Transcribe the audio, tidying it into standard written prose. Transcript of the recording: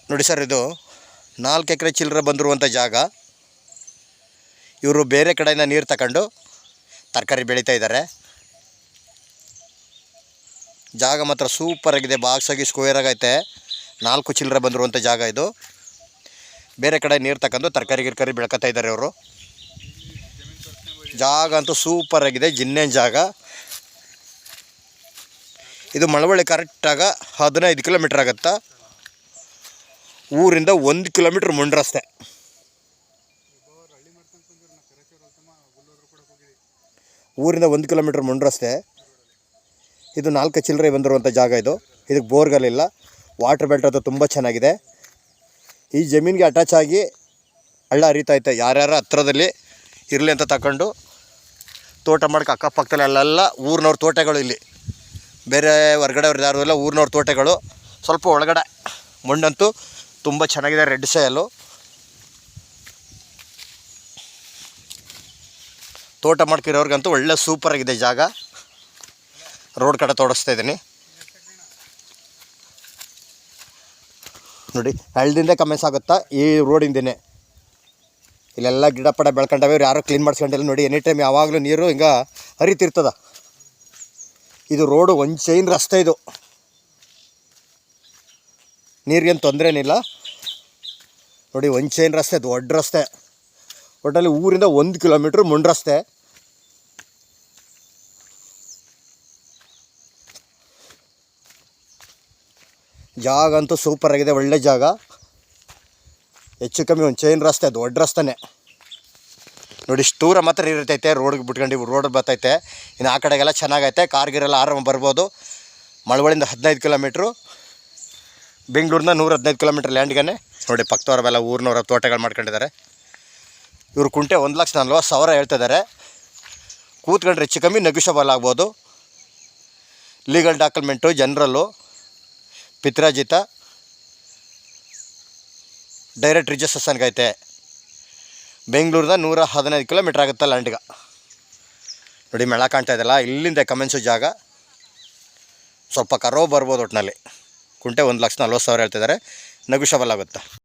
ನೋಡಿ ಸರ್, ಇದು 4 ಎಕರೆ ಚಿಲ್ಲರೆ ಬಂದಿರುವಂಥ ಜಾಗ. ಇವರು ಬೇರೆ ಕಡೆಯಿಂದ ನೀರು ತಗೊಂಡು ತರಕಾರಿ ಬೆಳೀತಾ ಇದ್ದಾರೆ. ಜಾಗ ಮಾತ್ರ ಸೂಪರಾಗಿದೆ, ಬಾಕ್ಸಾಗಿ ಸ್ಕ್ವೇರ್ ಆಗೈತೆ. 4 ಚಿಲ್ಲರೆ ಬಂದಿರುವಂಥ ಜಾಗ ಇದು. ಬೇರೆ ಕಡೆ ನೀರು ತಗೊಂಡು ತರಕಾರಿ ಬೆಳ್ಕೊತಾ ಇದ್ದಾರೆ ಅವರು. ಜಾಗ ಅಂತೂ ಸೂಪರಾಗಿದೆ, ಜಿನ್ನೇನು ಜಾಗ. ಇದು ಮಳವಳ್ಳಿ ಕರೆಕ್ಟಾಗ 15 ಕಿಲೋಮೀಟ್ರ್ ಆಗುತ್ತಾ. ಊರಿಂದ 1 ಕಿಲೋಮೀಟ್ರ್ ಮುಂಡ್ರಸ್ತೆ. ಊರಿಂದ 1 ಕಿಲೋಮೀಟ್ರ್ ಮುಂಡ್ರಸ್ತೆ. ಇದು 4 ಚಿಲ್ಲರೆ ಬಂದಿರುವಂಥ ಜಾಗ ಇದು. ಇದಕ್ಕೆ ಬೋರ್ಗಲ್ಲಿಲ್ಲ. ವಾಟರ್ ಬೆಲ್ಟ್ ಅದು ತುಂಬ ಚೆನ್ನಾಗಿದೆ. ಈ ಜಮೀನಿಗೆ ಅಟ್ಯಾಚ್ ಆಗಿ ಹಳ್ಳ ಹರಿತೈತೆ. ಯಾರ್ಯಾರ ಹತ್ರದಲ್ಲಿ ಇರಲಿ ಅಂತ ತಗೊಂಡು ತೋಟ ಮಾಡೋಕ್ಕೆ ಅಕ್ಕಪಕ್ಕದಲ್ಲಿ ಅಲ್ಲೆಲ್ಲ ಊರಿನವ್ರ ತೋಟಗಳು. ಇಲ್ಲಿ ಬೇರೆ ಹೊರ್ಗಡೆ ಅವ್ರದ್ದು ಯಾರು ಇಲ್ಲ, ಊರಿನವ್ರ ತೋಟಗಳು. ಸ್ವಲ್ಪ ಒಳಗಡೆ ಮಣ್ಣಂತೂ ತುಂಬ ಚೆನ್ನಾಗಿದೆ, ರೆಡ್ ಸಾಯಲು. ತೋಟ ಮಾಡ್ಕಿರೋರ್ಗಂತೂ ಒಳ್ಳೆ ಸೂಪರಾಗಿದೆ ಜಾಗ. ರೋಡ್ ಕಡೆ ತೋರಿಸ್ತಾ ಇದ್ದೀನಿ ನೋಡಿ. ಹಳ್ಳದಿಂದ ಕಮೆನ್ಸ್ ಆಗುತ್ತಾ ಈ ರೋಡಿಂದನೇ. ಇಲ್ಲೆಲ್ಲ ಗಿಡ ಪಡ ಬೆಳ್ಕೊಂಡವೆ. ಇವ್ರು ಯಾರೋ ಕ್ಲೀನ್ ಮಾಡ್ಸ್ಕೊಂಡಿಲ್ಲ ನೋಡಿ. ಎನಿ ಟೈಮ್ ಯಾವಾಗಲೂ ನೀರು ಹಿಂಗೆ ಹರಿತಿರ್ತದ. ಇದು ರೋಡು ಒಂದು ಚೈನ್ ರಸ್ತೆ. ಇದು ನೀರಿಗೇನು ತೊಂದರೆ ಏನಿಲ್ಲ ನೋಡಿ. ಒಂದು ಚೈನ್ ರಸ್ತೆ, ದೊಡ್ಡ ರಸ್ತೆ. ಒಟ್ಟಲ್ಲಿ ಊರಿಂದ 1 ಕಿಲೋಮೀಟ್ರ್ ಮುಂಡ್ರಸ್ತೆ. ಜಾಗ ಅಂತೂ ಸೂಪರಾಗಿದೆ, ಒಳ್ಳೆ ಜಾಗ. ಹೆಚ್ಚು ಕಮ್ಮಿ ಒಂದು ಚೈನ್ ರಸ್ತೆ, ದೊಡ್ಡ ರಸ್ತೆನೇ ನೋಡಿ. ಇಷ್ಟು ದೂರ ಮಾತ್ರ ಇರ್ತೈತೆ. ರೋಡ್ಗೆ ಬಿಟ್ಕೊಂಡು ರೋಡ್ ಬರ್ತೈತೆ. ಇನ್ನು ಆ ಕಡೆಗೆಲ್ಲ ಚೆನ್ನಾಗೈತೆ. ಕಾರ್ಗಿರೆಲ್ಲ ಆರಾಮ ಬರ್ಬೋದು. ಮಳವಳ್ಳಿಯಿಂದ 15 ಕಿಲೋಮೀಟ್ರು, ಬೆಂಗಳೂರಿನ 115 ಕಿಲೋಮೀಟ್ರ್ ಲ್ಯಾಂಡ್ಗೆ ನೋಡಿ. ಪಕ್ಕದವ್ರವೆಲ್ಲ ಊರಿನವ್ರ ತೋಟಗಳು ಮಾಡ್ಕೊಂಡಿದ್ದಾರೆ. ಇವರು ಕುಂಟೆ 1,40,000 ಹೇಳ್ತಿದ್ದಾರೆ. ಕೂತ್ಕೊಂಡ್ರೆ ಹೆಚ್ಚು ಕಮ್ಮಿ ನೆಗೋಷಿಯಬಲ್ ಆಗ್ಬೋದು. ಲೀಗಲ್ ಡಾಕ್ಯುಮೆಂಟು, ಜನರಲ್ಲು, ಪಿತ್ರಾಜಿತ, ಡೈರೆಕ್ಟ್ ರಿಜಿಸ್ಟ್ರೇಷನ್ಗೆ ಐತೆ. ಬೆಂಗಳೂರಿನ 115 ಕಿಲೋಮೀಟ್ರ್ ಆಗುತ್ತೆ ಲ್ಯಾಂಡ್ಗೆ ನೋಡಿ. ಮೇಳ ಕಾಣ್ತಾ ಇದೆಯಲ್ಲ, ಇಲ್ಲಿಂದ ಕಮೆನ್ಸು ಜಾಗ. ಸ್ವಲ್ಪ ಕರೋ ಬರ್ಬೋದು. ಒಟ್ಟಿನಲ್ಲಿ ಕುಂಟೆ 1,40,000 ಹೇಳ್ತಿದ್ದಾರೆ. ನೆಗೋಷಿಯಬಲ್ ಆಗುತ್ತೆ.